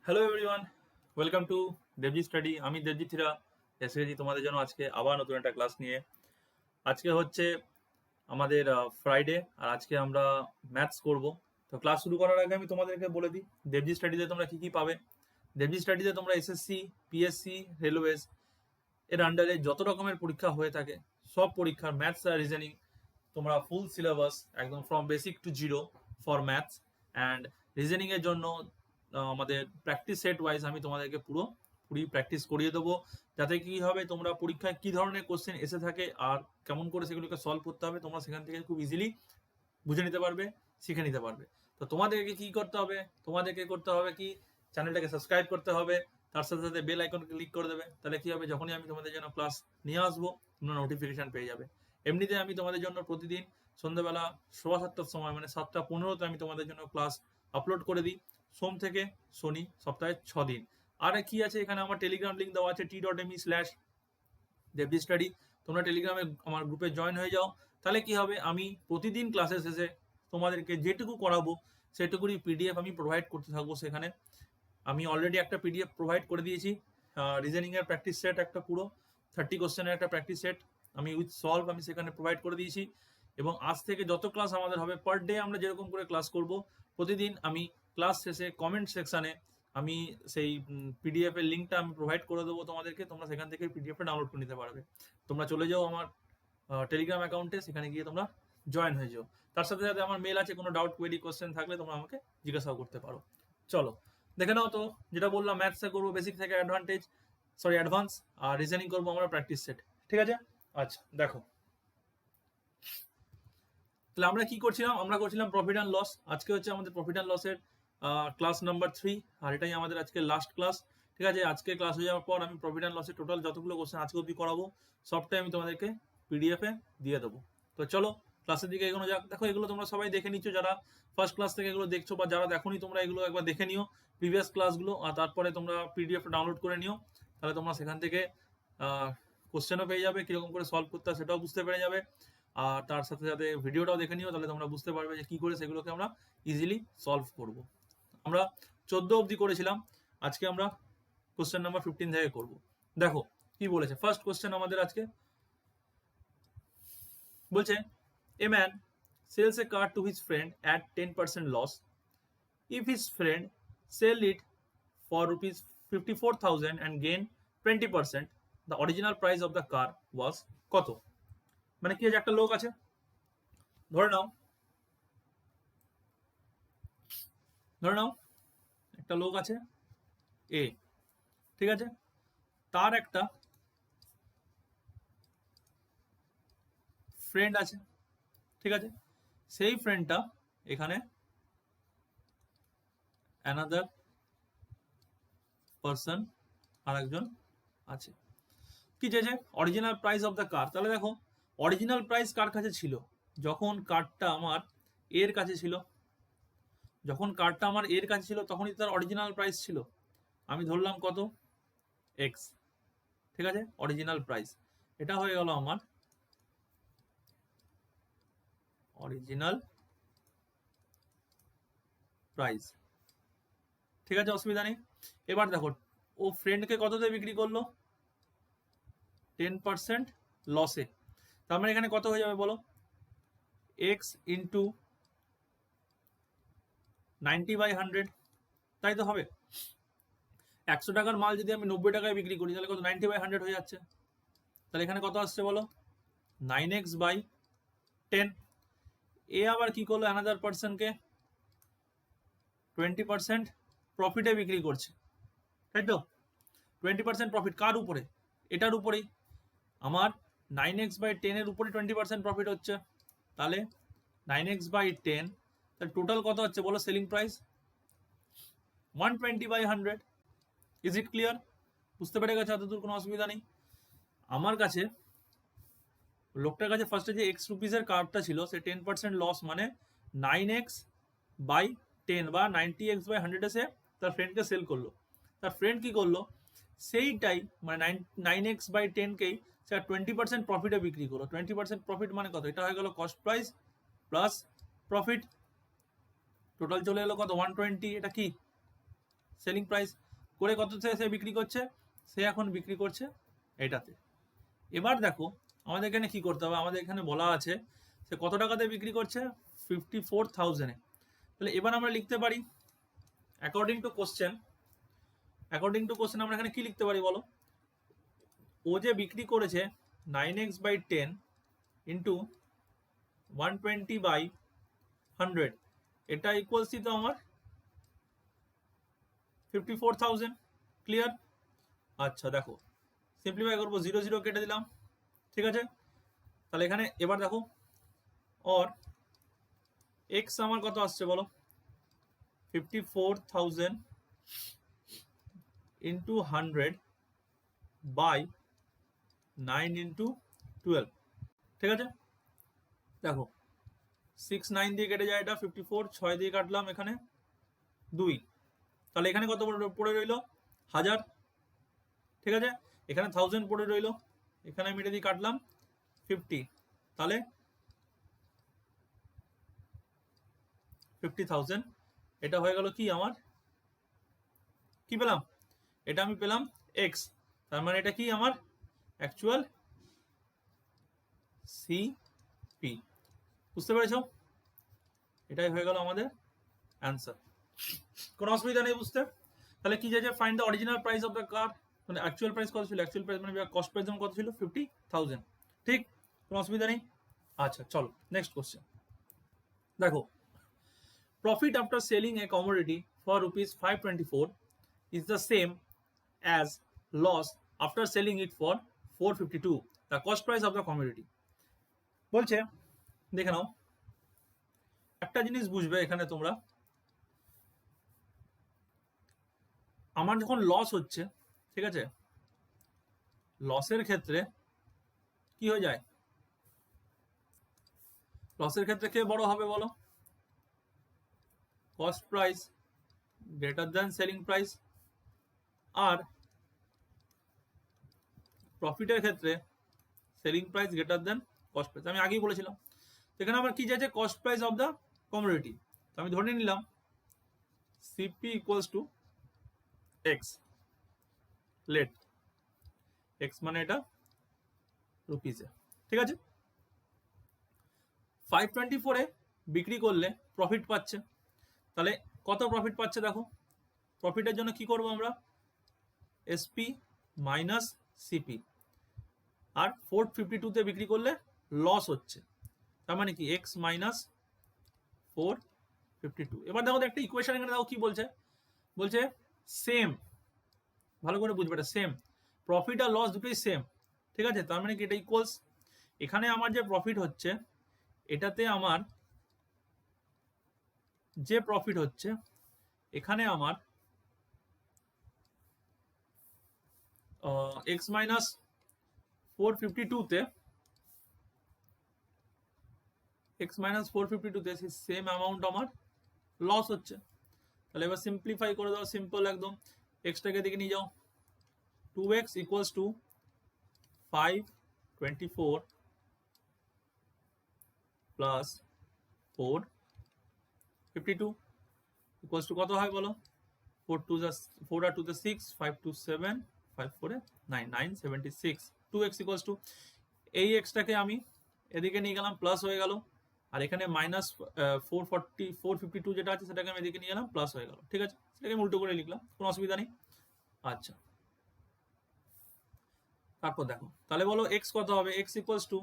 Hello everyone, welcome to দেবজি study. আমি দেবজিৎ হিরা এসে গেছি তোমাদের জন্য আজকে আবার নতুন একটা ক্লাস নিয়ে। আজকে হচ্ছে আমাদের ফ্রাইডে, আর আজকে আমরা ম্যাথস করব। তো ক্লাস শুরু করার আগে আমি তোমাদেরকে বলে দিই দেবজি স্টাডিতে তোমরা কি কি পাবে। দেবজি স্টাডিতে তোমরা এসএসসি, পিএসসি, রেলওয়েজ এর আন্ডারে যত রকমের পরীক্ষা হয়ে থাকে সব পরীক্ষার ম্যাথস আর রিজনিং তোমরা ফুল সিলেবাস একদম from basic to zero for maths and reasoning এর জন্য আমাদের প্র্যাকটিস সেট ওয়াইজ আমি তোমাদেরকে পুরি প্র্যাকটিস করিয়ে দেবো, যাতে কি হবে তোমরা পরীক্ষায় কি ধরনের কোশ্চেন এসে থাকে আর কেমন করে সেগুলোকে সলভ করতে হবে তোমরা সেখান থেকে খুব ইজিলি বুঝে নিতে পারবে, শিখে নিতে পারবে। তো তোমাদেরকে কি করতে হবে, তোমাদেরকে করতে হবে কি, চ্যানেলটাকে সাবস্ক্রাইব করতে হবে, তার সাথে সাথে বেল আইকন ক্লিক করে দেবে। তাহলে কি হবে, যখনই আমি তোমাদের জন্য ক্লাস নিয়ে আসবো তোমরা নোটিফিকেশন পেয়ে যাবে। এমনিতে আমি তোমাদের জন্য প্রতিদিন সন্ধ্যাবেলা 7:15 সময় মানে 7:15 আমি তোমাদের জন্য ক্লাস আপলোড করে দিই, সোম থেকে শনি, সপ্তাহে 6 দিন। আর কি আছে, এখানে আমার টেলিগ্রাম লিঙ্ক দেওয়া আছে t.me/devji study। তোমরা টেলিগ্রামে আমার গ্রুপে জয়েন হয়ে যাও। তাহলে কি হবে, আমি প্রতিদিন ক্লাসের শেষে তোমাদেরকে যেটুকু করাবো সেটুকুনি পিডিএফ আমি প্রোভাইড করতে থাকবো। সেখানে আমি অলরেডি একটা পিডিএফ প্রোভাইড করে দিয়েছি, রিজনিং এর প্র্যাকটিস সেট, একটা পুরো 30 কোশ্চেনের একটা প্র্যাকটিস সেট আমি উইথ সলভ আমি সেখানে প্রোভাইড করে দিয়েছি। এবং আজ থেকে যত ক্লাস আমাদের হবে পার ডে আমরা যেরকম করে ক্লাস করব, প্রতিদিন আমি ক্লাস শেষে কমেন্ট সেকশানে আমি সেই পিডিএফ এর লিঙ্কটা আমি প্রোভাইড করে দেবো তোমাদেরকে। তোমরা সেখান থেকে পিডিএফটা ডাউনলোড করে নিতে পারবে। তোমরা চলে যাও আমার টেলিগ্রাম অ্যাকাউন্টে, সেখানে গিয়ে তোমরা জয়েন হয়ে যাও। তার সাথে সাথে আমার মেল আছে, কোনো ডাউট কোয়েরি কোশ্চেন থাকলে তোমরা আমাকে জিজ্ঞাসাও করতে পারো। চলো দেখে নাও তো, যেটা বললাম ম্যাথসে করবো বেসিক থেকে অ্যাডভান্স, আর রিজনিং করবো আমরা প্র্যাকটিস সেট। ঠিক আছে, আচ্ছা দেখো তাহলে আমরা কি করছিলাম, আমরা করছিলাম প্রফিট অ্যান্ড লস। আজকে হচ্ছে আমাদের প্রফিট অ্যান্ড লসের ক্লাস নাম্বার 3, আর এটাই আমাদের আজকে লাস্ট ক্লাস। ঠিক আছে, আজকে ক্লাস হয়ে যাওয়ার পর আমি প্রফিট অ্যান্ড লসের টোটাল যতগুলো কোশ্চেন আজকে অব্দি করাবো সবটাই আমি তোমাদেরকে পিডিএফে দিয়ে দেবো। তো চলো ক্লাসের দিকে এগোনো যাক। দেখো এগুলো তোমরা সবাই দেখে নিচ্ছ, যারা ফার্স্ট ক্লাস থেকে এগুলো দেখছো, বা যারা দেখোনি তোমরা এগুলো একবার দেখে নিও প্রিভিয়াস ক্লাসগুলো, আর তারপরে তোমরা পিডিএফ ডাউনলোড করে নিও। তাহলে তোমরা সেখান থেকে কোশ্চেনও পেয়ে যাবে, কিরকম করে সলভ করতে হয় সেটাও বুঝতে পেরে যাবে। আর তার সাথে সাথে ভিডিওটাও দেখে নিও, তাহলে তোমরা বুঝতে পারবে যে কি করে সেগুলোকে আমরা ইজিলি সলভ করব। আমরা 14 অবধি করেছিলাম, আজকে আমরা কোশ্চেন নাম্বার 15 থেকে করব। দেখো কি বলেছে ফার্স্ট কোশ্চেন আমাদের আজকে, বলছে a man sells a car to his friend at 10% loss. If his friend sell it for rupees 54,000 and gain 20%, the original price of the car was কত? মানে কি, একটা লোক আছে, ধরে নাও ধরে নাও একটা লোক আছে এ, ঠিক আছে, তার একটা ফ্রেন্ড আছে, ঠিক আছে, সেই ফ্রেন্ডটা এখানে অ্যানাদার পারসন আর একজন আছে, কি চেয়েছে original price of the car. তাহলে দেখো অরিজিনাল প্রাইস কার কাছে ছিল, যখন কারটা আমার এর কাছে ছিল, যখন কারটা আমার এর কাছে ছিল তখনই তার অরিজিনাল প্রাইস ছিল। আমি ধরলাম কত, এক্স, ঠিক আছে, অরিজিনাল প্রাইস। এটা হয়ে গেল আমার অরিজিনাল প্রাইস, ঠিক আছে, অসুবিধা নেই। এবার দেখো ও ফ্রেন্ডকে কততে বিক্রি করলো, 10% লসে। তার মানে এখানে কত হয়ে যাবে বলো, এক্স ইন্টু 90/100, তাই তো হবে। 100 টাকার মাল যদি আমি 90 টাকায় বিক্রি করি তাহলে কত, 90/100 হয়ে যাচ্ছে। তাহলে এখানে কত আসছে বলো, 9x/10। এ আবার কি করলো, অ্যানাদার পার্সনকে 20% প্রফিটে বিক্রি করছে, তাই তো। 20% প্রফিট কার উপরে, এটার উপরেই। আমার 9x/10 এর উপরে 20% প্রফিট হচ্ছে, তাহলে 9x/10, তাহলে টোটাল কত হচ্ছে বলো, selling price 120/100। Is it clear? বুঝতে পেরে গেছে এতদূর, কোনো অসুবিধা নেই। আমার কাছে লোকটার কাছে ফার্স্টে যে এক্স রুপিসের কার্ডটা ছিল সে 10% লস, মানে 9x/10 বা 90x/100 এসে তার ফ্রেন্ডকে সেল করলো। তার ফ্রেন্ড কি করলো, সেইটাই মানে 9x/10কেই সে 20% প্রফিটে বিক্রি করলো। 20% প্রফিট মানে কত, এটা হয়ে গেল cost price plus profit, total চলে এলো কত, 120। এটা কি সেলিং প্রাইস করে কত সে বিক্রি করছে, সে এখন বিক্রি করছে এটাতে। এবার দেখো আমাদের এখানে কি করতে হবে, আমাদের এখানে বলা আছে সে কত টাকাতে বিক্রি করছে, 54,000-এ। তাহলে এবার আমরা লিখতে পারি অ্যাকর্ডিং টু কোশ্চেন আমরা এখানে কি লিখতে পারি বলো, ও যে বিক্রি করেছে 9x/10 ইন্টু 120/100, এটা ইকুয়ালস তো আমার 54,000। ক্লিয়ার? আচ্ছা দেখো সিম্পলিফাই করবো, 0 0 কেটে দিলাম, ঠিক আছে। তাহলে এখানে এবার দেখো और x আমার কত আসছে বলো, 54,000 ইন্টু 100/9 ইন্টু 12, ঠিক আছে। দেখো 6 9 দিয়ে কেটে যায়, এটা 54, 6 দিয়ে কাটলাম এখানে 2, তাহলে এখানে কত পড়ে রইল 1000, ঠিক আছে। এখানে 1000 পড়ে রইল, এখানে আমি এটা দিয়ে কাটলাম 50, তাহলে 50,000। এটা হয়ে গেল কি আমার, কি পেলাম, এটা আমি পেলাম x, তার মানে এটা কি আমার অ্যাকচুয়াল সিপি। বুঝতে পেরেছো? এটাই হয়ে গেল আমাদের অ্যান্সার। কোনো অসুবিধা নেই বুঝতে। তাহলে কি যে find the original price of the car, মানে অ্যাকচুয়াল প্রাইস কত ছিল, অ্যাকচুয়াল প্রাইস মানে কস্ট প্রাইস কত ছিল 50,000, ঠিক, কোনো অসুবিধা নেই। আচ্ছা চলো নেক্সট কোশ্চেন দেখো, profit after selling A commodity for ₹524 is the same as loss after selling it for 452, the cost price of the commodity। বলছে দেখে নাও, একটা জিনিস বুঝবে এখানে তোমরা, আমার যখন লস হচ্ছে, ঠিক আছে, লসের ক্ষেত্রে কি হয়ে যায়, লসের ক্ষেত্রে কে বড় হবে বলো, cost price greater than selling price. আর প্রফিটের ক্ষেত্রে selling price greater than cost price, আমি আগেই বলেছিলাম। এখানে আবার কি যাচ্ছে, cost price of the commodity, তো আমি ধরে নিলাম CP equals to x, let x মানে এটা রুপিসে, ঠিক আছে। 524-এ বিক্রি করলে প্রফিট পাচ্ছে, তাহলে কত প্রফিট পাচ্ছে দেখো, প্রফিটের জন্য কি করব আমরা, এসপি মাইনাস সিপি। আর 452-তে বিক্রি করলে লস হচ্ছে, তার মানে কি এক্স মাইনাস 452। এবার দেখো একটা ইকুয়েশন এখানে দেখো কি বলছে, বলছে সেম, ভালো করে বুঝবে এটা সেম, প্রফিট আর লস দুটোই সেম, ঠিক আছে। তার মানে কি এটা ইকুয়ালস, এখানে আমার যে প্রফিট হচ্ছে এটাতে আমার যে প্রফিট হচ্ছে, এখানে আমার এক্স মাইনাস 452-তে সেম অ্যামাউন্ট আমার লস হচ্ছে। তাহলে এবার সিম্পলিফাই করে দাও, সিম্পল একদম, এক্সটাকে দিকে নিয়ে যাও, 2x equals to 524 plus 452 equals to কত হয় বলো, 4 আর 2 6, 5 2 7, 5 4 9, 976। 2x ইকুয়ালস টু, এই এক্সটাকে আমি এদিকে নিয়ে গেলাম, প্লাস হয়ে গেল, আর এখানে মাইনাস 452 যেটা আছে সেটাকে আমি এদিকে নিয়ে গেলাম, প্লাস হয়ে গেল, ঠিক আছে, সেটাকে উল্টো করে লিখলাম, কোনো অসুবিধা নেই। আচ্ছা তারপর দেখো, তাহলে বলো এক্স কত হবে, এক্স ইকুয়ালস টু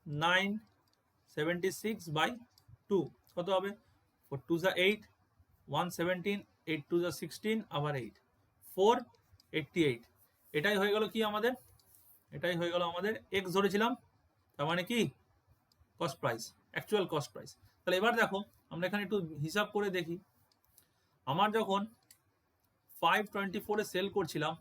976/2 কত হবে, 4 2 8, 117, 8 2 16, আবার 8, 488। এটাই হয়ে গেল কি আমাদের, এটাই হয়ে গেল আমাদের এক্স ধরেছিলাম, তার মানে কি cost price, actual cost price. তাহলে এবার দেখো আমরা এখানে একটু হিসাব করে দেখি, আমার যখন 524-এ সেল করছিলাম,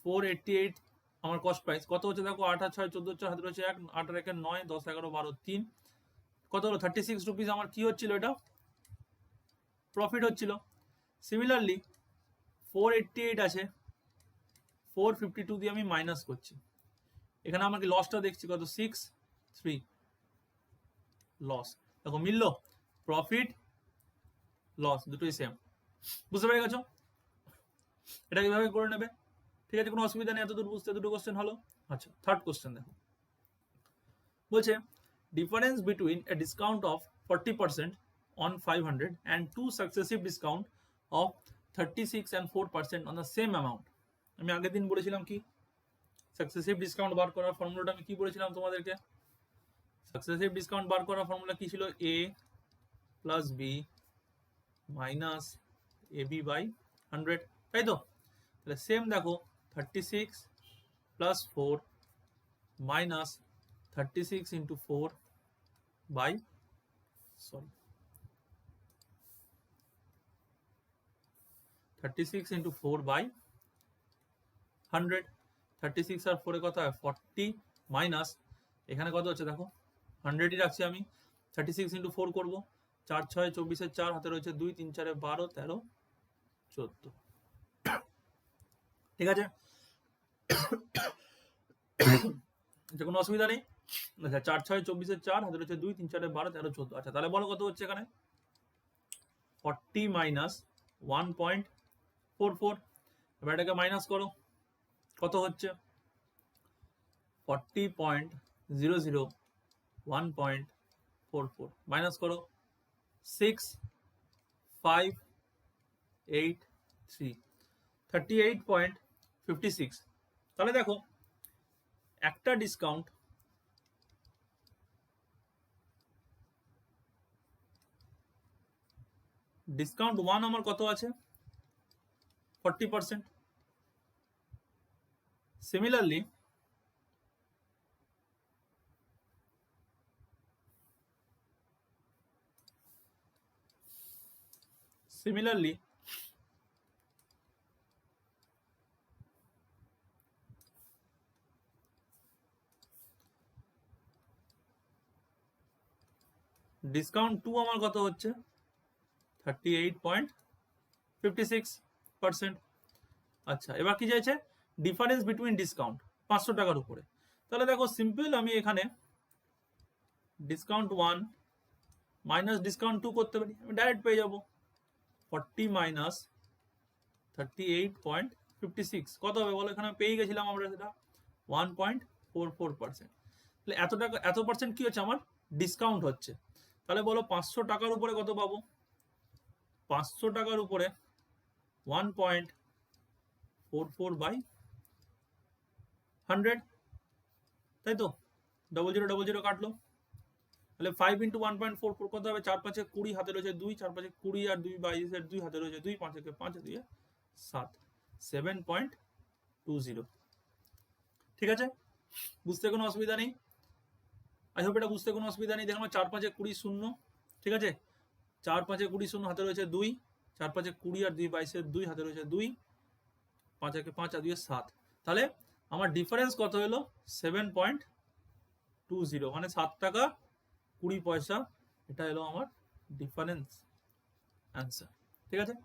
488 আমার কস্ট প্রাইস, কত হচ্ছে দেখো, 8 আর 6 14, 4 হাতে 1, 8 আর 1 9, 10 11 12 3, কত হলো 36 রুপিস আমার কি হচ্ছিল, এটা প্রফিট হচ্ছিল। সিমিলারলি 488 আছে, 452 দিয়ে আমি মাইনাস করছি, এখানে আমাকে লসটা দেখছি কত, 6 3 লস। দেখো মিললো, প্রফিট লস দুটোই সেম, বুঝতে পেরে গেছো। এটা কিভাবে করে নেবে, ঠিক আছে, কোনো অসুবিধা নেই, এতদূর বুঝতে। দুটো কোশ্চেন হলো। আচ্ছা, থার্ড কোশ্চেন দেখো, বলছে difference between A discount of 40% on 500 and two successive discount of 36 and 4% on the same amount। আমি আগের দিন বলেছিলাম কি সাকসেসিভ ডিসকাউন্ট বার করার ফর্মুলাটা আমি কি বলেছিলাম তোমাদেরকে? সাকসেসিভ ডিসকাউন্ট বার করার ফর্মুলা কি ছিল? a plus B minus A B by 100, তাই তো? তাহলে সেম দেখো 36 plus 4 minus 36 into 4 by 36 into 4 by 100। 36 আর 4 এ কত হয়? 40 মাইনাস এখানে কত হচ্ছে দেখো 100ই রাখছি আমি। 36 ইন্টু 4 করবো, 4 6 24 4, হাতে রয়েছে 2, 3 4 12 13 14, ঠিক আছে? কোনো অসুবিধা নেই। আচ্ছা 4 6 24 4, হাতে রয়েছে 2 3 4 12 13 14। আচ্ছা তাহলে বলো কত হচ্ছে এখানে? 40 মাইনাস 1.44। এবার এটাকে মাইনাস করো, কত হচ্ছে? 40.00 1.44 মাইনাস করো 6 5 8 3 38.56। তাহলে দেখো একটা ডিসকাউন্ট ডিসকাউন্ট 1 আমার কত আছে? 40%। সিমিলারলি ডিসকাউন্ট 2 আমার কত হচ্ছে? 38.56%। আচ্ছা এবার কি চাইছে? ডিফারেন্স বিটুইন ডিসকাউন্ট 500 টাকার উপরে। তাহলে দেখো সিম্পল, আমি এখানে ডিসকাউন্ট 1 মাইনাস ডিসকাউন্ট 2 করতে পারি, আমি ডাইরেক্ট পেয়ে যাবো 40 মাইনাস 38.56 কত হবে বলো? এখানে পেয়ে গেছিলাম আমরা সেটা 1.44%। তাহলে এত টাকা, এত পার্সেন্ট কি হচ্ছে আমার? ডিসকাউন্ট হচ্ছে। তাহলে বলো 500 টাকার উপরে কত পাবো? 500 টাকার উপরে 1.44 বাই 100, তাই তো? 0000 কাটলো, তাহলে 5 ইন্টু 1.44 কত হবে? 4 5 20, হাতে রয়েছে 2, 4 5 20 আর 2 22 এর 2, হাতে রয়েছে 2, 5 5 2 7, 7.20। ঠিক আছে, বুঝতে কোনো অসুবিধা নেই? আই হোপ এটা বুঝতে কোনো অসুবিধা নেই। দেখো 4 5 20 শূন্য, ঠিক আছে? 4 5 20 শূন্য, হাতে রয়েছে 2, 4 5 20 আর 2 22 এর 2, হাতে রয়েছে 2, 5 5 আর 2 7। তাহলে আমার ডিফারেন্স কত হলো? 7.20, মানে 7 টাকা 20 পয়সা। এটা হলো আমার ডিফারেন্স অ্যান্সার, ঠিক আছে?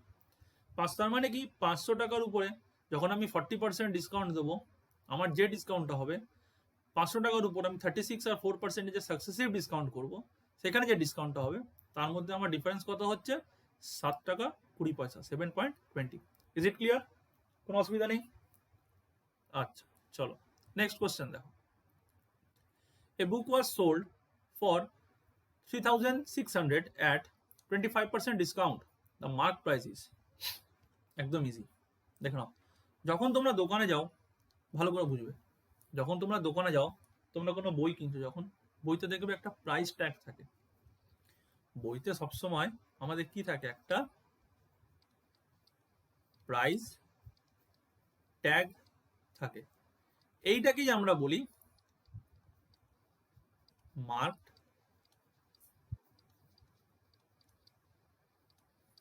তার মানে কি 500 টাকার উপরে যখন আমি 40% ডিসকাউন্ট দেবো, আমার যে ডিসকাউন্টটা হবে 500 টাকার উপর আমি 36 আর 4% যে সাকসেসিভ ডিসকাউন্ট করব, সেখানে যে ডিসকাউন্টটা হবে তার মধ্যে আমার ডিফারেন্স কত হচ্ছে? 7 টাকা 20 পয়সা, 7.20। Is it clear? কোনো অসুবিধা নেই? আচ্ছা চলো নেক্সট কোশ্চেন দেখো। A book was sold for 3600 at 25% discount, the mark price is. একদম ইজি। দেখো নাও, যখন তোমরা দোকানে যাও, ভালো করে বুঝবে, যখন তোমরা দোকানে যাও, তোমরা কোনো বই কিনছো, যখন বইতে দেখবে একটা প্রাইস ট্যাগ থাকে। বইতে সবসময় আমাদের কি থাকে? একটা প্রাইস ট্যাগ থাকে। এইটাকেই আমরা বলি মার্ক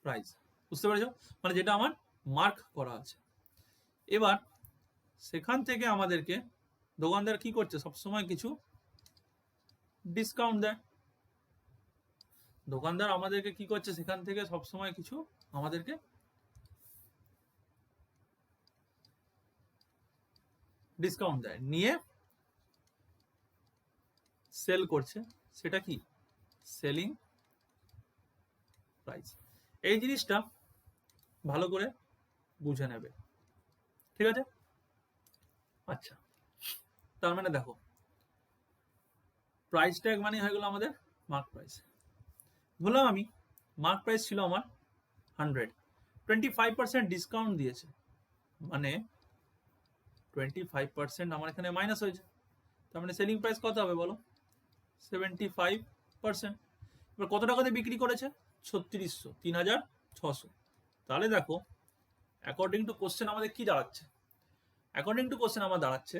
প্রাইস। বুঝতে পেরেছো? মানে যেটা আমার মার্ক করা আছে। এবার সেখান থেকে আমাদেরকে দোকানদার কি করছে? সবসময় কিছু ডিসকাউন্ট দেয়। দোকানদার আমাদেরকে কি করছে? সেখান থেকে সবসময় কিছু আমাদেরকে ডিসকাউন্ট দেয়, নিয়ে সেল করছে। সেটা কি? Selling price. এই জিনিসটা ভালো করে বুঝে নেবে। ঠিক আছে। আচ্ছা, তার মানে দেখো প্রাইস ট্যাগ মানে হয়ে গেল আমাদের মার্ক প্রাইস। বললাম আমি মার্ক প্রাইস ছিল আমার 100, 25% ডিসকাউন্ট দিয়েছে, মানে 25% আমার এখানে মাইনাস হয়েছে, তার মানে সেলিং প্রাইস কত হবে বলো, 75%। এবার কত টাকাতে বিক্রি করেছে, 3600, 3600। তাহলে দেখো অ্যাকর্ডিং টু কোশ্চেন আমাদের কি দাঁড়াচ্ছে, অ্যাকর্ডিং টু কোশ্চেন আমার দাঁড়াচ্ছে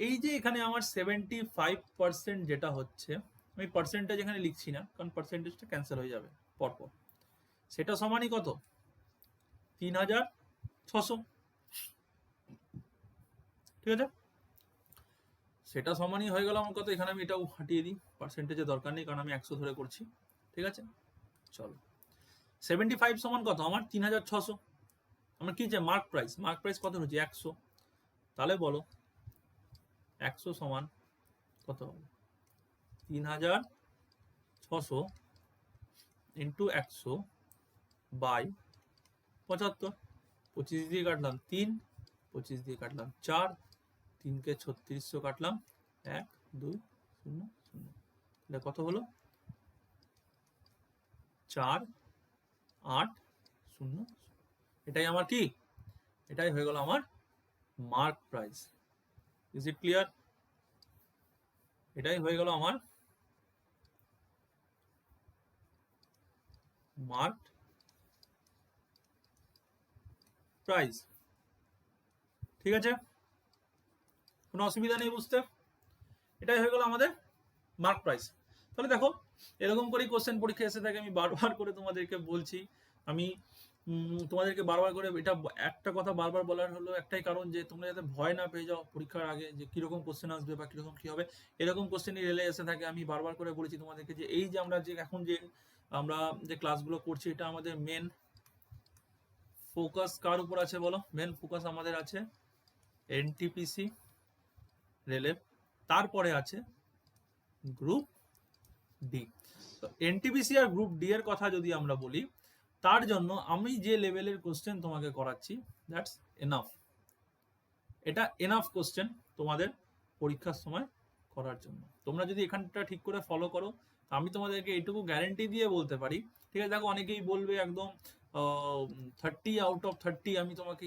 এই যে এখানে আমার 75% যেটা হচ্ছে, আমি পার্সেন্টেজ এখানে লিখছি না কারণ পার্সেন্টেজটা ক্যান্সেল হয়ে যাবে পরপর, সেটা সমানই কত, 3600। ঠিক আছে, সেটা সমানই হয়ে গেল আমার কত, এখানে আমি এটাও হাঁটিয়ে দিই, পার্সেন্টেজের দরকার নেই কারণ আমি 100 ধরে করছি। ঠিক আছে, চলো 75 সমান কত আমার 3600, আমার কি যে মার্ক প্রাইস, মার্ক প্রাইস কত হচ্ছে 100, তাহলে বলো 100 সমান কত হবে, 3600 ইন্টু 100 বাই 75, 25 দিয়ে কাটলাম 3, 25 দিয়ে কাটলাম 4, 3 কে 3600 কাটলাম 1 2 0 0, তাহলে কত হলো 4 8 0। এটাই আমার কি, এটাই হয়ে গেল আমার mark price. Is it clear? এটাই হয়ে গেল আমার মার্ক প্রাইস। ঠিক আছে, কোনো অসুবিধা নেই বুঝতে, এটাই হয়ে গেল আমাদের মার্ক প্রাইস। তাহলে দেখো এরকম করেই কোশ্চেন পরীক্ষা এসে থাকে, আমি বারবার করে তোমাদেরকে বলছি, আমি তোমাদেরকে বারবার করে এটা একটা কথা বারবার বলার হলো একটাই কারণ, যে তোমরা যাতে ভয় না পেয়ে যাও পরীক্ষার আগে যে কিরকম কোশ্চেন আসবে বা কিরকম কি হবে, এরকম কোশ্চেনই রেলে এসে থাকে। আমি বারবার করে বলেছি তোমাদেরকে যে এই যে আমরা যে এখন যে আমরা যে ক্লাসগুলো করছি, এটা আমাদের মেন ফোকাস কার উপর আছে বলো, মেন ফোকাস আমাদের আছে এনটিপিসি রেলের, তারপরে আছে গ্রুপ ডি। তো এনটিপিসি আর গ্রুপ ডি এর কথা যদি আমরা বলি, তার জন্য আমি যে লেভেলের কোশ্চেন তোমাকে করাচ্ছি দ্যাটস এনাফ, এটা এনাফ কোশ্চেন তোমাদের পরীক্ষার সময় করার জন্য। তোমরা যদি এখানটা ঠিক করে ফলো করো, আমি তোমাদেরকে এইটুকু গ্যারেন্টি দিয়ে বলতে পারি। ঠিক আছে, দেখো অনেকেই বলবে একদম 30 আউট অফ 30 আমি তোমাকে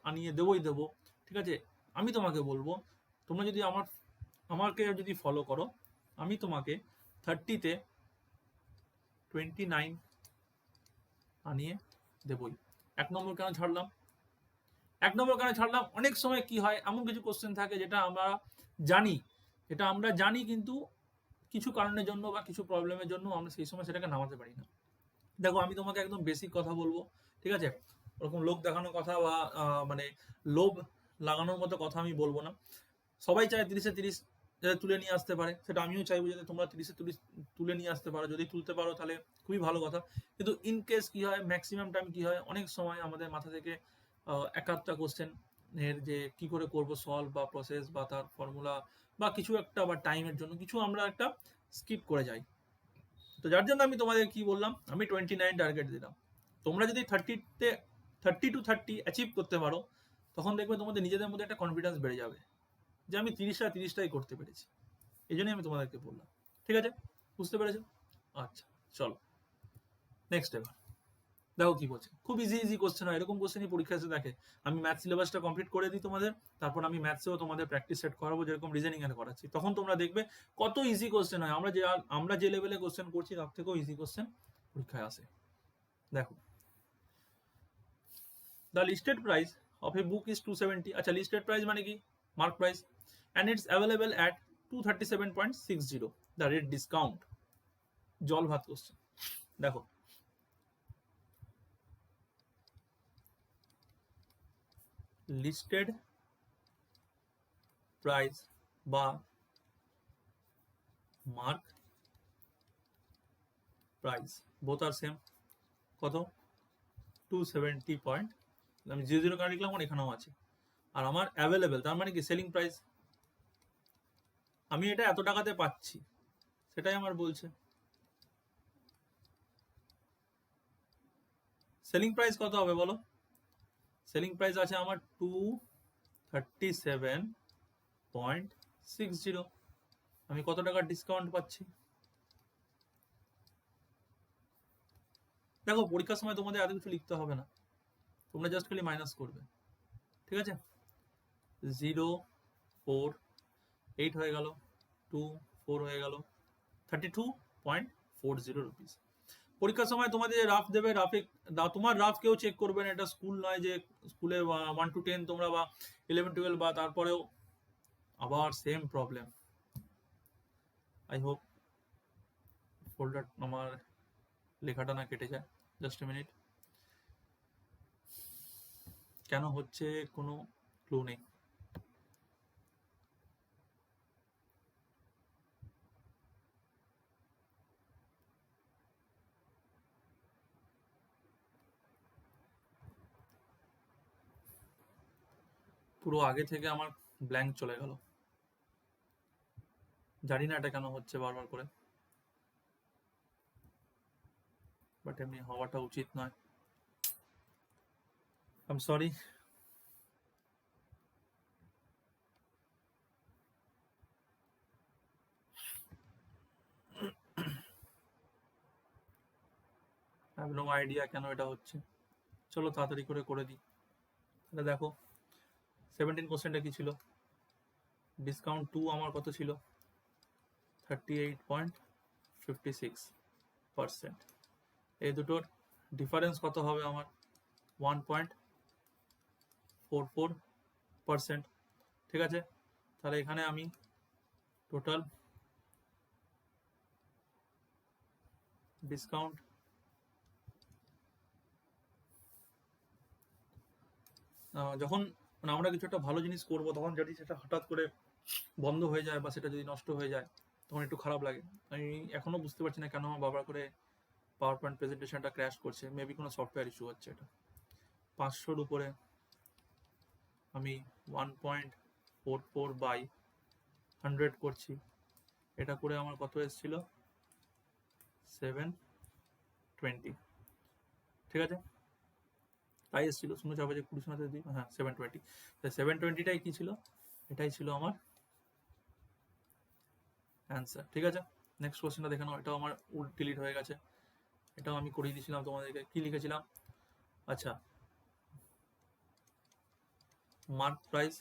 আনিয়ে দেবই দেবো। ঠিক আছে, আমি তোমাকে বলবো তোমরা যদি আমাকে যদি ফলো করো, আমি তোমাকে 30-তে 29 আনিয়ে দেবই। 1 নম্বর কেন ছাড়লাম, 1 নম্বর কেন ছাড়লাম, অনেক সময় কি হয় এমন কিছু কোশ্চেন থাকে যেটা আমরা জানি কিন্তু কিছু কারণের জন্য বা কিছু প্রবলেমের জন্য আমরা সেই সময় সেটাকে নামাতে পারি না। দেখো আমি তোমাকে একদম বেসিক কথা বলবো, ঠিক আছে, ওরকম লোক দেখানোর কথা বা মানে লোভ লাগানোর মতো কথা আমি বলবো না। সবাই চায় 30-এ 30 যাতে তুলে নিয়ে আসতে পারে, সেটা আমিও চাইবো যাতে তোমরা 30-এ 30 তুলে নিয়ে আসতে পারো। যদি তুলতে পারো তাহলে খুবই ভালো কথা, কিন্তু ইন কেস কি হয়, ম্যাক্সিমাম টাইম কি হয়, অনেক সময় আমাদের মাথা থেকে একাধটা কোশ্চেন এর যে কি করে করব সলভ বা প্রসেস বা তার ফর্মুলা বা কিছু একটা বা টাইমের জন্য কিছু আমরা একটা স্কিপ করে যাই। তো যার জন্য আমি তোমাদের কি বললাম, আমি 29 টার্গেট দিলাম। তোমরা যদি 30-তে 30-30 অ্যাচিভ করতে পারো, তখন দেখবে তোমাদের নিজেদের মধ্যে একটা কনফিডেন্স বেড়ে যাবে যে আমি 30টাই করতে পেরেছি। এই জন্যই আমি তোমাদেরকে বললাম। ঠিক আছে, বুঝতে পেরেছো? আচ্ছা চলো নেক্সট। এবার দেখো কি বলছে, খুব ইজি কোশ্চেন হয়, এরকম কোশ্চেনই পরীক্ষা এসে দেখে। আমি ম্যাথ সিলেবাসটা কমপ্লিট করে দিই তোমাদের, তারপর আমি ম্যাথসেও তোমাদের প্র্যাকটিস সেট করাবো যেরকম রিজনিং এর করাচ্ছি, তখন তোমরা দেখবে কত ইজি কোশ্চেন হয়। আমরা যে লেভেলে কোশ্চেন করছি তার থেকেও ইজি কোশ্চেন পরীক্ষায় আসে। দেখো the listed price of A book is 270। আচ্ছা, লিস্টেড প্রাইস মানে কি, mark price, and it's available at 237.60 the rate discount. জল ভাত কোশ্চেন। দেখো লিস্টেড প্রাইস বা মার্ক প্রাইস বোথ আর সেম, কত 270 পয়েন্ট, আমি 00 কার্ড লিখলাম, এখানেও আছে। আর আমার অ্যাভেলেবেল তার মানে কি সেলিং প্রাইস, আমি এটা এত টাকাতে পাচ্ছি সেটাই আমার বলছে। সেলিং প্রাইস কত হবে বলো, সেলিং প্রাইস আছে আমার 237.60। আমি কত টাকার ডিসকাউন্ট পাচ্ছি? দেখো পরীক্ষার সময় তোমাদের এত কিছু লিখতে হবে না, তোমরা জাস্ট খালি মাইনাস করবে, ঠিক আছে? 0.48 হয়ে গেল, 2.4 হয়ে গেল, 32.40 রুপিস। পরীক্ষার সময় তোমাদের রাফ দেবে, রাফে তোমার রাফ কেউ চেক করবে না, এটা স্কুল নয় যে স্কুলে 1 to 10 তোমরা বা 11-12 বা তারপরেও আবার same problem. I hope folder আমার লেখাটা না কেটে যায়। জাস্ট এ মিনিট, কেন হচ্ছে কোনো ক্লু নেই। পুরো আগে থেকে আমার ব্ল্যাঙ্ক চলে গেল, জানি না এটা কেন হচ্ছে বারবার করে, বাট এমনি হওয়াটা উচিত নয়। I am sorry. I have no idea কেন এটা হচ্ছে। চলো তাড়াতাড়ি করে দিই। তাহলে দেখো 17% কি ছিল, ডিসকাউন্ট 2 আমার কত ছিল, 38.56%। এই দুটোর ডিফারেন্স কত হবে আমার, 1.44%। ঠিক আছে, তাহলে এখানে আমি টোটাল ডিসকাউন্ট যখন মানে আমরা কিছু একটা ভালো জিনিস করবো, তখন যদি সেটা হঠাৎ করে বন্ধ হয়ে যায় বা সেটা যদি নষ্ট হয়ে যায়, তখন একটু খারাপ লাগে। আমি এখনো বুঝতে পারছি না কেন আমার বারবার করে পাওয়ার পয়েন্ট প্রেজেন্টেশনটা ক্র্যাশ করছে। মেবি কোনো সফটওয়্যার ইস্যু হচ্ছে। এটা 500-র উপরে আমি 1.44/100 করছি, এটা করে আমার কত এসেছিল, 720। ঠিক আছে, তাই এসেছিল 0.4 হ্যাঁ 720। 720টাই কি ছিল, এটাই ছিল আমার অ্যান্সার। ঠিক আছে, নেক্সট কোশ্চেনটা দেখে নাও। এটাও আমার ডিলিট হয়ে গেছে, এটাও আমি করিয়ে দিয়েছিলাম তোমাদেরকে। কি লিখেছিলাম, আচ্ছা মার্ক প্রাইস,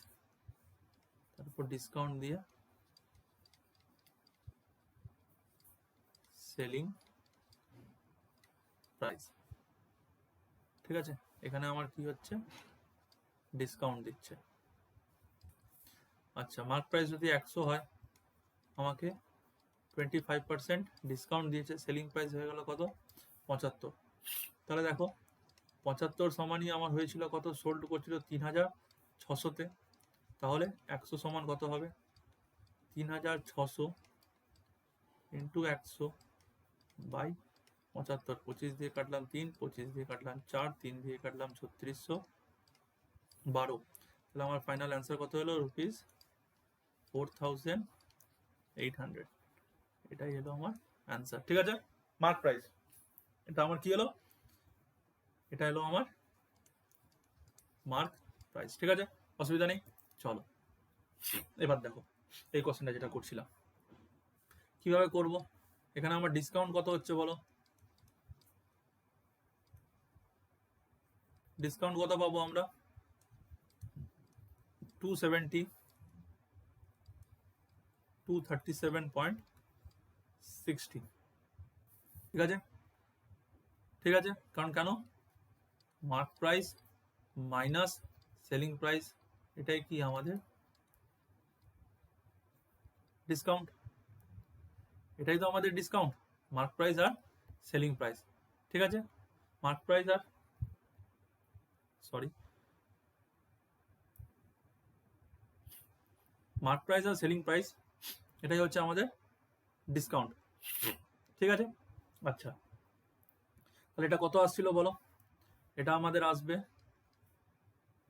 তারপর ডিসকাউন্ট দিয়ে সেলিং প্রাইস। ঠিক আছে, এখানে আমার কি হচ্ছে, ডিসকাউন্ট দিচ্ছে। আচ্ছা মার্ক প্রাইস যদি 100 হয়, আমাকে 25% ডিসকাউন্ট দিয়েছে, সেলিং প্রাইস হয়ে গেল কত, 75। তাহলে দেখো 75 সমানই আমার হয়েছিল কত, সোল্ড করছিল 3600-তে। তাহলে 100 সমান কত হবে, 3600 ইন্টু 100/75। 25 দিয়ে কাটলাম 3, 25 দিয়ে কাটলাম 4, 3 দিয়ে কাটলাম 3612। তাহলে আমার ফাইনাল অ্যান্সার কত হলো, ₹4800। এটাই হলো আমার অ্যান্সার। ঠিক আছে, মার্ক প্রাইস, এটা আমার কি হলো, এটা হলো আমার মার্ক প্রাইস। ঠিক আছে, অসুবিধা নেই। চলো এবার দেখো এই কোশ্চেনটা যেটা করছিলাম কিভাবে করব। এখানে আমার ডিসকাউন্ট কত হচ্ছে বলো, ডিসকাউন্ট কত পাবো আমরা, 270, 237.60। ঠিক আছে, ঠিক আছে, কারণ কেন, mark price minus selling price, এটাই কি আমাদের ডিসকাউন্ট, এটাই তো আমাদের ডিসকাউন্ট, মার্ক প্রাইস আর সেলিং প্রাইস। ঠিক আছে, মার্ক প্রাইস আর মার্ক প্রাইস আর সেলিং প্রাইস, এটাই হচ্ছে আমাদের ডিসকাউন্ট। ঠিক আছে, আচ্ছা তাহলে এটা কত আসছিল বলো, এটা আমাদের আসবে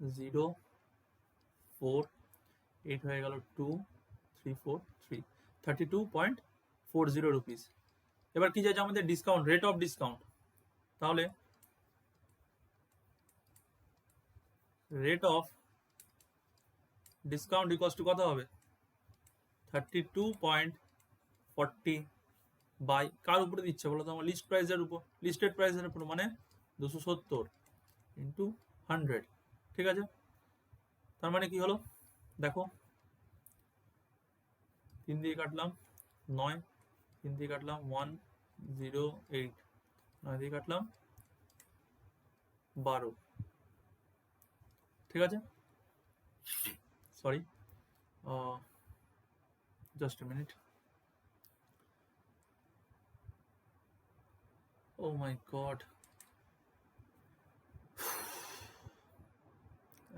0.48 হয়ে গেল, 2343, 32.40 রুপিস। এবার কি চাইছে আমাদের, ডিসকাউন্ট, রেট অফ ডিসকাউন্ট। তাহলে rate of discount equals to কত হবে 32.40 বাই কার উপরে দিচ্ছে বলো তো আমার লিস্ট প্রাইসের উপর, লিস্টেড প্রাইসের উপর, মানে 270 ইন্টু 100। ঠিক আছে, তার মানে কি হলো দেখো, 3 দিয়ে কাটলাম 9, 3 দিয়ে কাটলাম 108, 9 দিয়ে কাটলাম 12। ঠিক আছে, sorry, just a minute. Oh my god,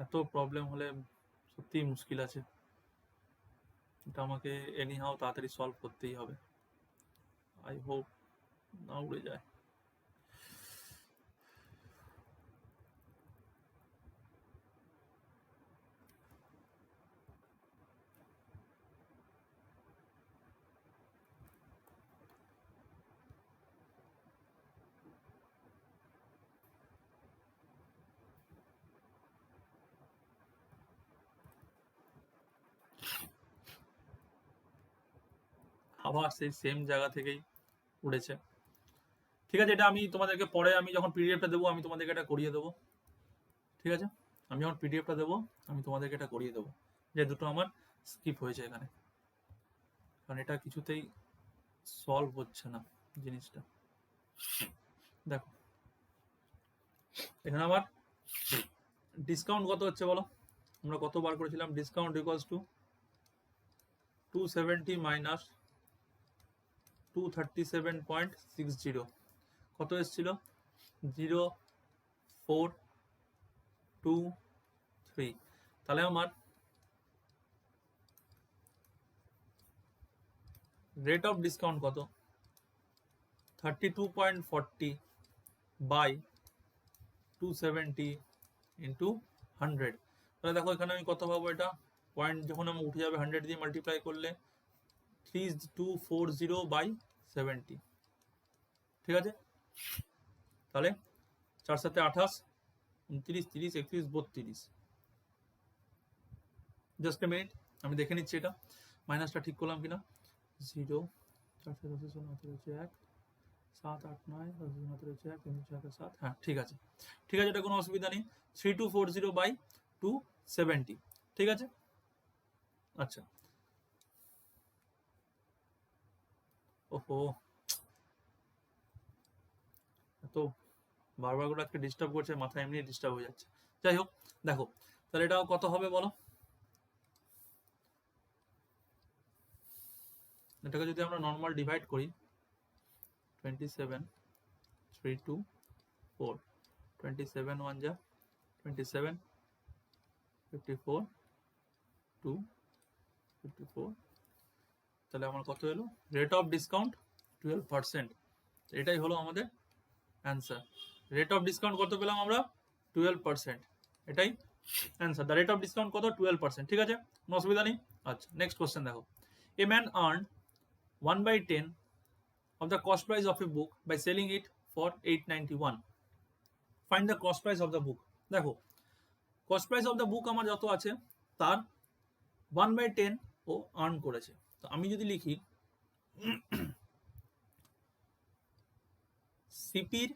এত প্রবলেম হলে সত্যিই মুশকিল আছে, এটা আমাকে এনি হাউ তাড়াতাড়ি সলভ করতেই হবে। আই হোপ না উড়ে যায়। আবার সেই সেম জায়গা থেকেই উড়েছে। ঠিক আছে, এটা আমি তোমাদেরকে পরে, আমি যখন পিডিএফটা দেবো আমি তোমাদেরকে এটা করিয়ে দেবো। ঠিক আছে, আমি যখন পিডিএফটা দেবো আমি তোমাদেরকে এটা করিয়ে দেবো যে দুটো আমার স্কিপ হয়েছে এখানে, কারণ এটা কিছুতেই সলভ হচ্ছে না জিনিসটা। দেখো এখানে আমার ডিসকাউন্ট কত হচ্ছে বলো, আমরা কত বার করেছিলাম, ডিসকাউন্ট ইকুয়ালস টু 270 মাইনাস 237.60, কত এসেছিল 0423। তাহলে আমার রেট অফ ডিসকাউন্ট কত 32.40 বাই 270 ইন্টু 100। তাহলে দেখো এখানে আমি কত পাবো, এটা পয়েন্ট যখন আমার উঠে যাবে 100 দিয়ে মাল্টিপ্লাই করলে 3240 বাই 70। ঠিক আছে, তাহলে 4 7 28, 29, 30, 31, 32। জাস্ট এ মিনিট, আমি দেখে নিচ্ছি এটা মাইনাসটা ঠিক করলাম কিনা। 0 4 7 10 1 7 8 9 10 1 3 4 7, হ্যাঁ ঠিক আছে, ঠিক আছে, এটা কোনো অসুবিধা নেই। 3240 বাই 270। ঠিক আছে, আচ্ছা, ওহো এত বারবার করে আজকে ডিস্টার্ব করছে, মাথা এমনি ডিস্টার্ব হয়ে যাচ্ছে। যাই হোক, দেখো তাহলে এটাও কত হবে বলো, এটাকে যদি আমরা নর্মাল ডিভাইড করি 27 3 2 4, 27 1 যা 27, 54 2 54, তাহলে আমার কত এলো, রেট অফ ডিসকাউন্ট 12%। এটাই হলো আমাদের অ্যান্সার। রেট অফ ডিসকাউন্ট কত পেলাম আমরা 12%, এটাই answer. The rate of discount কত 12%। ঠিক আছে, কোনো অসুবিধা নেই। আচ্ছা, নেক্সট কোশ্চেন দেখো, a man earn 1/10 of the cost price of a book by selling it for 891. Find the cost price of the book. দেখো cost price of the book আমার যত আছে তার 1/10 ও আর্ন করেছে। তো আমি যদি লিখি সিপির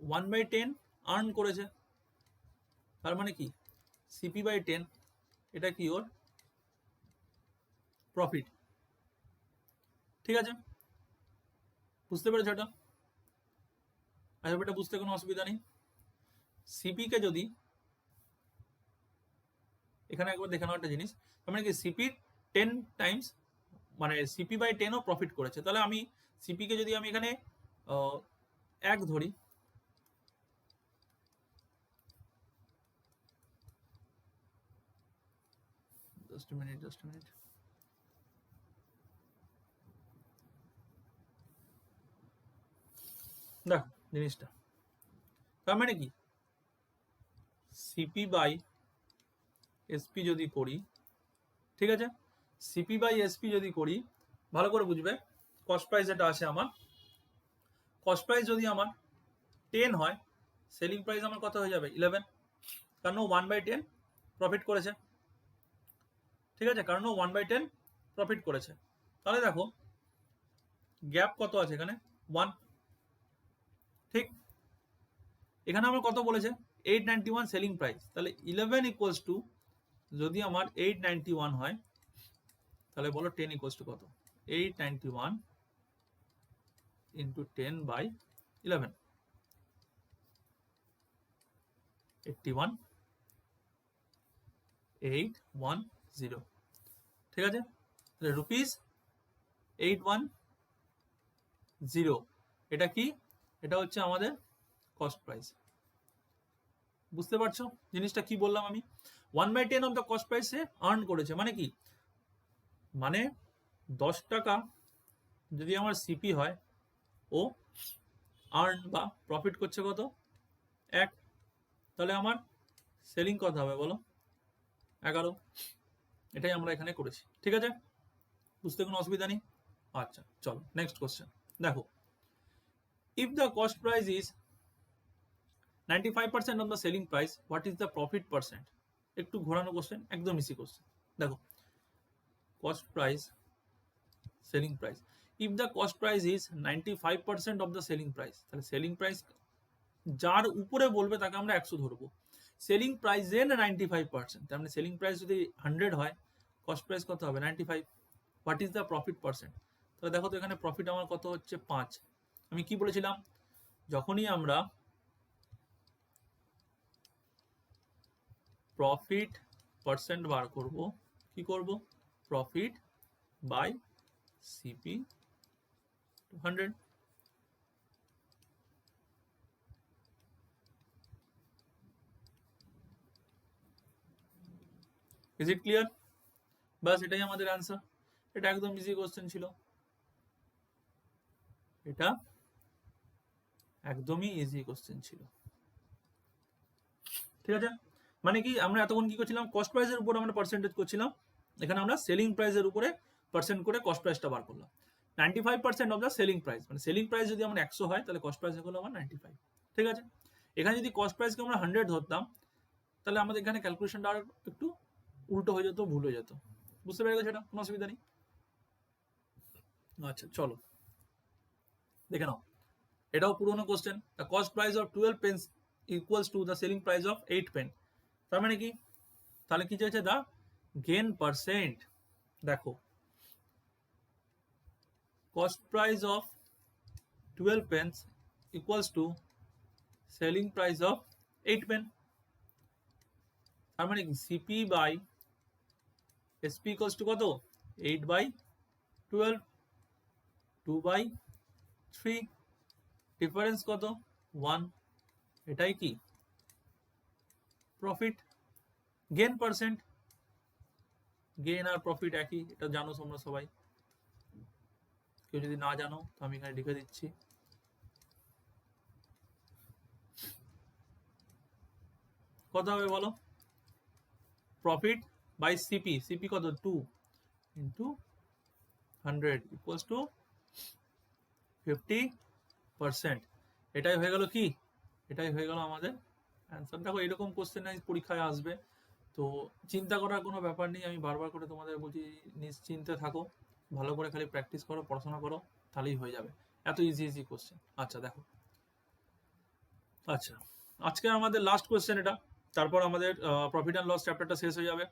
1/10 আর্ন করেছে, তার মানে কি সিপি বাই 10, এটা কি ওর প্রফিট। ঠিক আছে, বুঝতে পেরেছো এটা? আচ্ছা, এটা বুঝতে কোনো অসুবিধা নেই। সিপি কে যদি এখানে একবার দেখে নাও একটা জিনিস, তার মানে কি সিপির 10 টাইমস, মানে সিপি বাই 10 ও প্রফিট করেছে। তাহলে আমি সিপি কে যদি আমি এখানে 1 ধরি, জাস্ট মিনিট, দেখো জিনিসটা, তার মানে কি সিপি বাই এসপি যদি করি, ঠিক আছে, সিপি বাই এসপি যদি করি, ভালো করে বুঝবে, কস্ট প্রাইস যেটা আছে আমার, কস্ট প্রাইস যদি আমার 10 হয় সেলিং প্রাইস আমার কত হয়ে যাবে 11, কারণ ও 1/10 প্রফিট করেছে। ঠিক আছে, কারণ ও 1/10 প্রফিট করেছে। তাহলে দেখো গ্যাপ কত আছে এখানে 1। ঠিক, এখানে আমার কত বলেছে 891 সেলিং প্রাইস, তাহলে 11 ইকুয়ালস টু, যদি আমার 891 হয় তাহলে বলো 10 ইকুয়ালস টু কত, 891 ইন্টু 10/11, 81 810। ঠিক আছে, তাহলে রুপিস 810, এটা কি, এটা হচ্ছে আমাদের কস্ট প্রাইস। বুঝতে পারছো জিনিসটা কি বললাম আমি? 1/10 অফ দ্য কস্ট প্রাইসে আর্ন করেছে, মানে কি, মানে 10 টাকা যদি আমার সিপি হয়, ও আর্ন বা প্রফিট করছে কত 1, তাহলে আমার সেলিং কত হবে বলো 11। এটাই আমরা এখানে করেছি। ঠিক আছে, বুঝতে কোনো অসুবিধা নেই। আচ্ছা চলো নেক্সট কোশ্চেন দেখো, if the cost price is 95% of the selling price, what is the profit percent? একটু ঘোরানো কোশ্চেন, একদম ইজি কোশ্চেন। দেখো cost price selling price, if the cost price is 95% of the selling price, তাহলে selling price যার উপরে বলবে তাকে আমরা 100 ধরবো। সেলিং প্রাইস এর 95%, তার মানে সেলিং প্রাইস যদি 100 হয়, কস্ট প্রাইস কত হবে 95। What is the profit percent? তাহলে দেখো তো এখানে প্রফিট আমার কত হচ্ছে 5। আমি কি বলেছিলাম, যখনই আমরা প্রফিট পার্সেন্ট বার করব, কি করব, profit by CP 100। Is it clear? বাস এটাই আমাদের অ্যান্সার। এটা একদম ইজি কোশ্চেন ছিল, এটা একদমই ইজি কোশ্চেন ছিল। ঠিক আছে, মানে কি আমরা এতক্ষণ কি করছিলাম, কস্ট প্রাইসের উপর আমরা পার্সেন্টেজ করছিলাম, এখানে আমরা সেলিং প্রাইসের উপরে পার্সেন্ট করে কস্ট প্রাইসটা বার করলাম। 95% অফ দ্য সেলিং প্রাইস, মানে সেলিং প্রাইস যদি আমার 100 হয় তাহলে কস্ট প্রাইস হলো আমার 95। ঠিক আছে, এখানে যদি কস্ট প্রাইসকে আমরা 100 ধরতাম, তাহলে আমাদের এখানে ক্যালকুলেশনটা আর একটু উল্টো হয়ে যেত, ভুল হয়ে যেত। বুঝতে পেরে গেছো? এটা কোনো অসুবিধা নেই। আচ্ছা চলো দেখে নাও, এটাও পুরোনো question. The cost price of 12 pence equals to the selling price of 8 pence। তার মানে কি, তাহলে কি চাইছে, দা গেন পার্সেন্ট। দেখো cost price of 12 pence equals to selling price of 8 pence। তার মানে কি CP by SP equals to কত 8/12, 2/3, ডিফারেন্স কত 1। এটাই কি প্রফিট, গেন পার্সেন্ট। গেন আর প্রফিট একই, এটা জানো তোমরা সবাই। কেউ যদি না জানো তো আমি এখানে লিখে দিচ্ছি। কত হবে বলো, প্রফিট বাই সিপি, সিপি কত 2 ইন্টু 100 ইকুয়ালস টু 50%। এটাই হয়ে গেল কি, এটাই হয়ে গেল আমাদের অ্যান্সার। দেখো এরকম কোশ্চেন পরীক্ষায় আসবে, তো চিন্তা করার কোনো ব্যাপার নেই। আমি বারবার করে তোমাদের বলছি নিশ্চিন্তে থাকো, ভালো করে খালি প্র্যাকটিস করো, পড়াশোনা করো, তাহলেই হয়ে যাবে। এত ইজি ইজি কোশ্চেন। আচ্ছা দেখো, আচ্ছা আজকে আমাদের লাস্ট কোশ্চেন এটা, তারপর আমাদের প্রফিট অ্যান্ড লস চ্যাপ্টারটা শেষ হয়ে যাবে।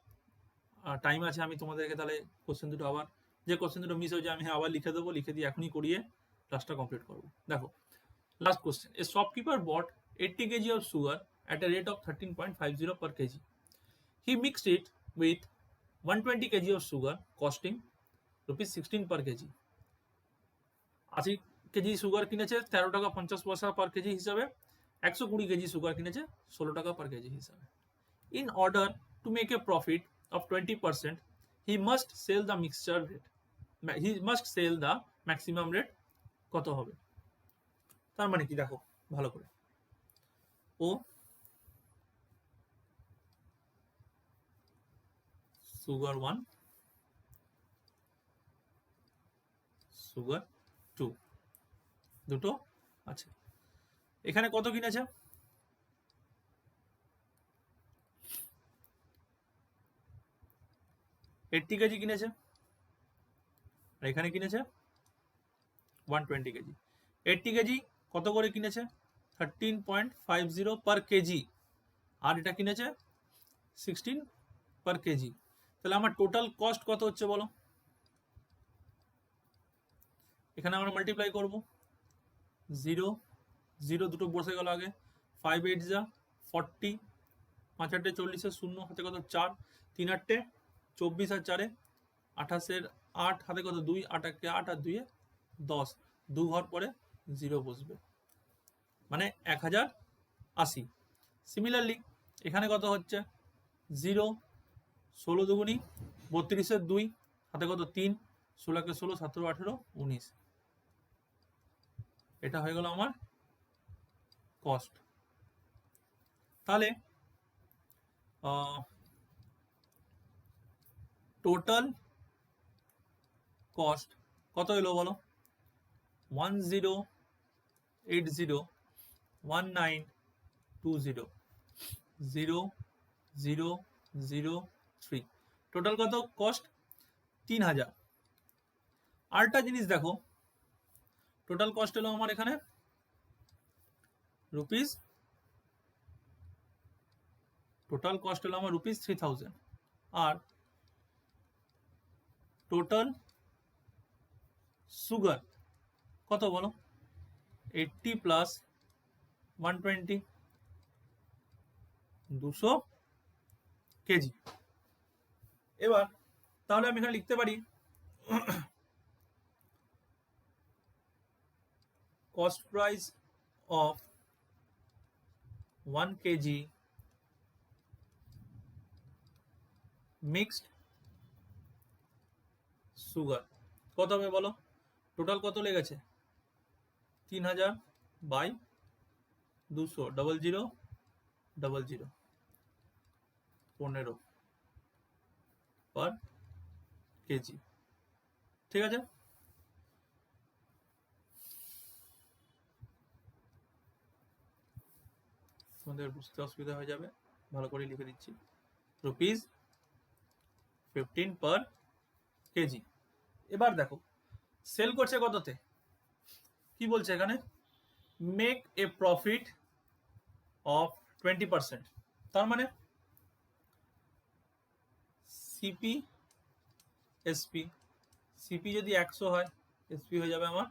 টাইম আছে, আমি তোমাদেরকে তাহলে কোশ্চেন দুটো আবার, যে কোশ্চেন দুটো মিস হয়ে যায় আমি আবার লিখে দেবো, লিখে দিয়ে এখনই করিয়ে ক্লাসটা কমপ্লিট করবো। দেখো last question, a shopkeeper bought 80 kg of sugar at a rate of 13.50 per kg. He mixed it with 120 kg of sugar costing rupees 16 per kg. 80 KG sugar কিনেছে 13 টাকা 50 পয়সা পার কেজি হিসাবে, 120 কেজি সুগার কিনেছে 16 টাকা পার KG হিসাবে। In order to make a profit of 20%, he must sell the mixture rate. He must sell the maximum rate কত হবে? তার মানে কি দেখো ভালো করে, ও সুগার 1, সুগার 2 দুটো আছে। এখানে কত কিনেছে 80 কেজি কিনেছে, আর এখানে কিনেছে 120 কেজি। 80 কেজি কত করে কিনেছে? 13.50 পার কেজি, আর এটা কিনেছে 16 পার কেজি। তাহলে আমার টোটাল কস্ট কত হচ্ছে বলো? এখানে আমরা মাল্টিপ্লাই করব, 0 0 দুটো বসে গেল আগে, 5 8 যা 40, 5 8 40, 0 হাতে কত 4, 3 8 24 আর 4 28, 8 হাতে কত 2, 8 1 8 আর 2 10, 2 ঘর পরে 0 বসবে, মানে 1080। সিমিলারলি এখানে কত হচ্ছে 0, 16 দুগুনি 32 2 হাতে কত 3, 16 কে 16, 17 18 19, এটা হয়ে গেল আমার কস্ট। তাহলে টোটাল কস্ট কত এলো বলো? 10801920 0003। টোটাল কত কস্ট? 3000। আরেকটা জিনিস দেখো, টোটাল কস্ট এলো আমার এখানে রুপিস, টোটাল কস্ট এলো আমার রুপিস 3000, আর টোটাল সুগার কত বলো? 80 প্লাস 120, 200 কেজি। এবার তাহলে আমি এখানে লিখতে পারি cost price of 1 kg mixed sugar কত হবে বলো? টোটাল কত লেগেছে? 3000 বাই 200, 0000 15 পার কেজি। ঠিক আছে, তোমাদের বুঝতে অসুবিধা হয়ে যাবে, ভালো করে লিখে দিচ্ছি, রুপিস 15 পার কেজি। এবার দেখো সেল করছে কততে, কি বলছে এখানে? Make a profit of 20%। তার মানে সিপি এসপি, সিপি যদি 100 হয়, এসপি হয়ে যাবে আমার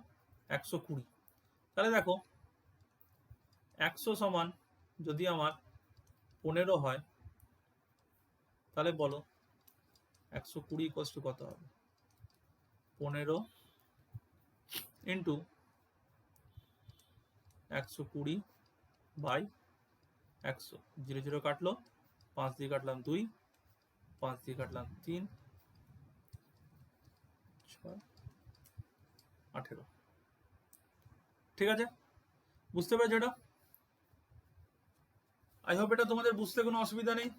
120। তাহলে দেখো 100 সমান যদি আমার 15 হয়, তাহলে বলো 120 কষ্ট কত হবে? 15 ইন্টু 120 বাই 100, 0 0 কাটলো, 5 দিয়ে কাটলাম 2, 5 দিয়ে কাটলাম 3, 6 18। ঠিক আছে, বুঝতে পেরেছো এটা? আই হোপ এটা তোমাদের বুঝতে কোনো অসুবিধা নেই।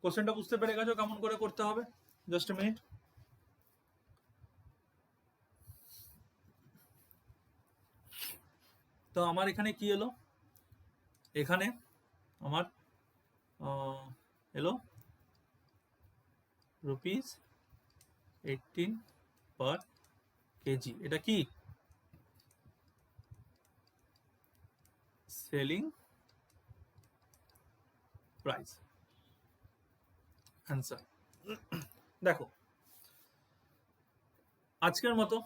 কোশ্চেনটা বুঝতে পেরে গেছো কেমন করে করতে হবে? Just a minute. তো আমার এখানে কি এলো? এখানে আমার এলো রুপিস 18 পার কেজি। এটা কি? Selling price. অ্যান্সার। দেখো আজকের মতো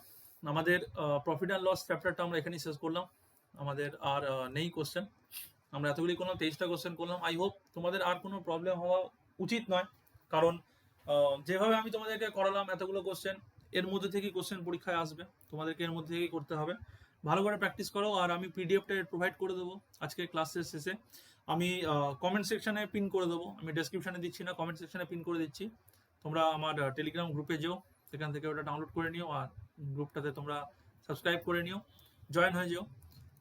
আমাদের প্রফিট অ্যান্ড লস চ্যাপ্টারটা আমরা এখানেই শেষ করলাম। আমাদের আর নেই কোশ্চেন, আমরা এতগুলি কোনো 23টা কোশ্চেন করলাম। আই হোপ তোমাদের আর কোনো প্রবলেম হওয়া উচিত নয়, কারণ যেভাবে আমি তোমাদেরকে করালাম এতগুলো কোশ্চেন, এর মধ্যে থেকেই কোশ্চেন পরীক্ষায় আসবে, তোমাদেরকে এর মধ্যে থেকেই করতে হবে। ভালো করে প্র্যাকটিস করো, আর আমি পিডিএফটা প্রোভাইড করে দেবো আজকে ক্লাসের শেষে। আমি কমেন্ট সেকশনে পিন করে দেবো, আমি ডেসক্রিপশনে দিচ্ছি না, কমেন্ট সেকশনে পিন করে দিচ্ছি। তোমরা আমার টেলিগ্রাম গ্রুপে যেও, সেখান থেকে ওটা ডাউনলোড করে নিও, আর গ্রুপটাতে তোমরা সাবস্ক্রাইব করে নিও, জয়েন হয়ে যেও।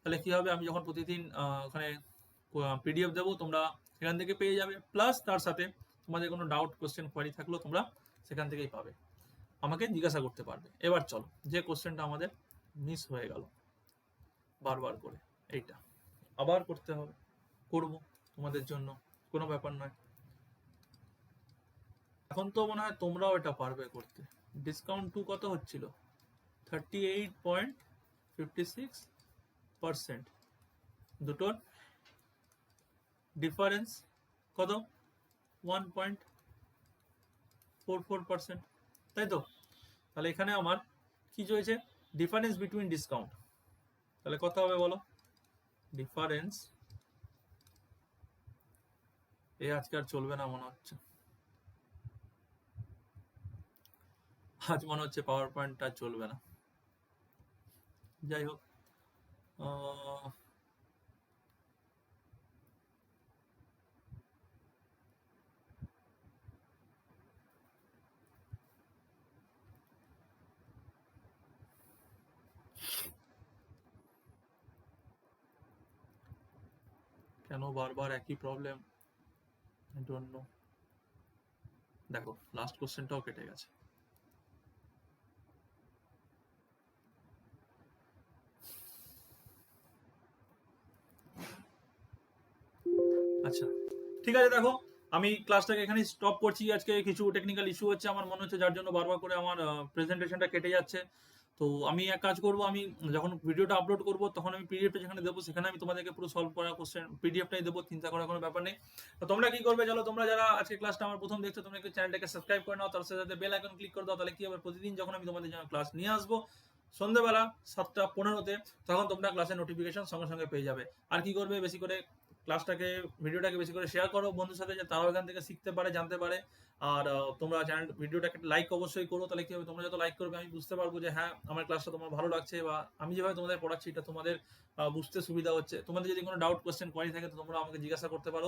তাহলে কি হবে, আমি যখন প্রতিদিন ওখানে পিডিএফ দেবো তোমরা সেখান থেকে পেয়ে যাবে, প্লাস তার সাথে তোমাদের কোনো ডাউট কোশ্চেন কোয়ারি থাকলেও তোমরা সেখান থেকেই পাবে, আমাকে জিজ্ঞাসা করতে পারবে। এবার চলো, যে কোশ্চেনটা আমাদের মিস হয়ে গেল বারবার করে, এইটা আবার করতে হবে, করব তোমাদের জন্য, কোনো ব্যাপার নয়। এখন তো মনে হয় তোমরাও এটা পারবে করতে। ডিসকাউন্ট টু কত হচ্ছিল? 38.56%। দুটোর ডিফারেন্স কত? 1.44%, তাই তো? তাহলে এখানে আমার কি হয়েছে? Difference between discount. তাহলে কত হবে বলো? ডিফারেন্স, আজকে আর চলবে না মনে হচ্ছে, আজ মনে হচ্ছে পাওয়ার পয়েন্টটা চলবে না। যাই হোক, কেন বারবার একই প্রবলেম? I don't know. দেখো লাস্ট কোশ্চেনটাও কেটে গেছে। আচ্ছা ঠিক আছে, দেখো আমি ক্লাসটাকে এখানে স্টপ করছি। আজকে কিছু টেকনিক্যাল ইস্যু হচ্ছে আমার মনে হচ্ছে, যার জন্য বারবার করে আমার প্রেজেন্টেশনটা কেটে যাচ্ছে। তো আমি এক কাজ করব, আমি যখন ভিডিওটা আপলোড করব তখন আমি পিডিএফটা যেখানে দেবো সেখানে আমি তোমাদেরকে পুরো সলভ করা কোশ্চেন পিডিএফটাই দেবো, চিন্তা করার কোনো ব্যাপার নেই। তো তোমরা কি করবে, চলো তোমরা যারা আজকে ক্লাসটা আমার প্রথম দেখছো তোমরা একটু চ্যানেলটাকে সাবস্ক্রাইব করে নাও, তার সাথে বেল আইকন ক্লিক করে দাও। তাহলে কি হবে, প্রতিদিন যখন আমি তোমাদের জন্য ক্লাস নিয়ে আসবো সন্ধ্যেবেলা 7:15-তে, তখন তোমরা ক্লাসের নোটিফিকেশন সঙ্গে সঙ্গে পেয়ে যাবে। আর কি করবে, বেশি করে ক্লাসটাকে ভিডিওটাকে বেশি করে শেয়ার করো বন্ধুর সাথে, যে তারাও এখান থেকে শিখতে পারে জানতে পারে। আর তোমরা চ্যানেল ভিডিওটাকে লাইক অবশ্যই করো। তাহলে কি হবে, তোমরা যত লাইক করবে আমি বুঝতে পারবো যে হ্যাঁ আমার ক্লাসটা তোমার ভালো লাগছে, বা আমি যেভাবে তোমাদের পড়াচ্ছি এটা তোমাদের বুঝতে সুবিধা হচ্ছে। তোমাদের যদি কোনো ডাউট কোয়েশ্চেন কোয়ারি থাকে তো তোমরা আমাকে জিজ্ঞাসা করতে পারো,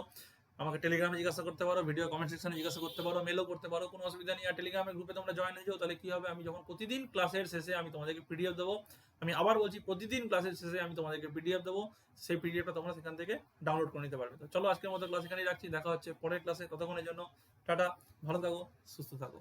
আমাকে টেলিগ্রামে জিজ্ঞাসা করতে পারো, ভিডিও কমেন্ট সেকশনে জিজ্ঞাসা করতে পারো, মেলও করতে পারো, কোনো অসুবিধা নেই। আর টেলিগ্রামের গ্রুপে তোমরা জয়েন হয়ে যাও, তাহলে কি হবে, আমি যখন প্রতিদিন ক্লাসের শেষে আমি তোমাদেরকে পিডিএফ দেবো, আমি আবার বলছি প্রতিদিন ক্লাসের শেষে আমি তোমাদেরকে পিডিএফ দেবো, সেই পিডিএফটা তোমরা সেখান থেকে ডাউনলোড করে নিতে পারবে। তো চলো আজকের মতো ক্লাস এখানেই রাখছি, দেখা হচ্ছে পরের ক্লাসে। ততক্ষণের জন্য টাটা, ভালো থাকো, সুস্থ থাকো।